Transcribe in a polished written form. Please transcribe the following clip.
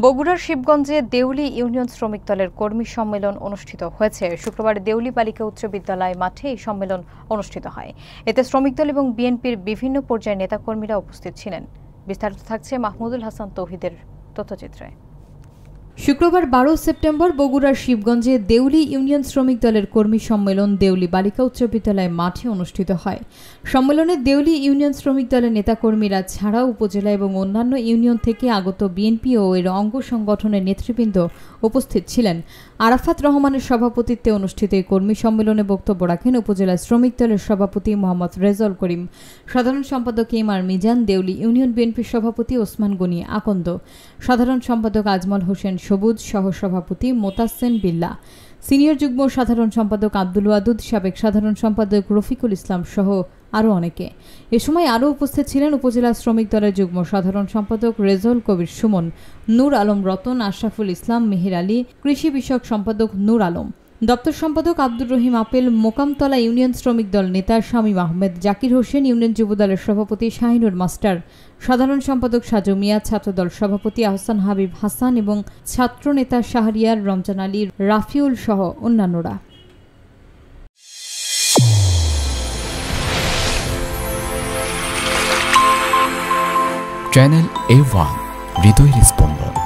বগুড়ার শিবগঞ্জে দেউলি ইউনিয়ন শ্রমিক দলের কর্মী সম্মেলন অনুষ্ঠিত হয়েছে। শুক্রবার দেউলি বালিকা উচ্চ বিদ্যালয় মাঠে এই সম্মেলন অনুষ্ঠিত হয়। এতে শ্রমিক দল এবং বিএনপির বিভিন্ন পর্যায়ের নেতাকর্মীরা উপস্থিত ছিলেন। বিস্তারিত থাকছে মাহমুদুল হাসান তৌহিদের তথ্যচিত্রে। শুক্রবার 12 সেপ্টেম্বর বগুড়ার শিবগঞ্জে দেউলি ইউনিয়ন শ্রমিক দলের কর্মী সম্মেলন দেউলি বালিকা উচ্চ বিদ্যালয় মাঠে অনুষ্ঠিত হয়। সম্মেলনে দেউলি ইউনিয়ন শ্রমিক দলের নেতাকর্মীরা ছাড়াও উপজেলা এবং অন্যান্য ইউনিয়ন থেকে আগত বিএনপি ও এর অঙ্গ সংগঠনের নেতৃবৃন্দ উপস্থিত ছিলেন। আরাফাত রহমানের সভাপতিত্বে অনুষ্ঠিত এই কর্মী সম্মেলনে বক্তব্য রাখেন উপজেলা শ্রমিক দলের সভাপতি মোহাম্মদ রেজল করিম, সাধারণ সম্পাদক এমআর মিজান, দেউলি ইউনিয়ন বিএনপির সভাপতি ওসমান গনি আকন্দ, সাধারণ সম্পাদক আজমল হোসেন সবুজ, সহসভাপতি মোতাসেন বিল্লা, সিনিয়র যুগ্ম সাধারণ সম্পাদক আব্দুল ওয়াদুদ, সাবেক সাধারণ সম্পাদক রফিকুল ইসলাম সহ আরও অনেকে। এ সময় আরও উপস্থিত ছিলেন উপজেলা শ্রমিক দলের যুগ্ম সাধারণ সম্পাদক রেজল কবির সুমন, নূর আলম রতন, আশরাফুল ইসলাম, মেহের আলী, কৃষি বিষয়ক সম্পাদক নূর আলম, দপ্তর সম্পাদক আব্দুর রহিম আপেল, মোকামতলা ইউনিয়ন শ্রমিক দল নেতা শামীম আহমেদ, জাকির হোসেন, ইউনিয়ন যুবদলের সভাপতি শাহিনুর মাস্টার, সাধারণ সম্পাদক সাজু মিয়া, ছাত্রদল সভাপতি আহসান হাবিব হাসান এবং ছাত্রনেতা শাহরিয়ার, রমজান আলী, রাফিউল সহ অন্যান্যরা। চ্যানেল A1 হৃদয়ের স্পন্দন।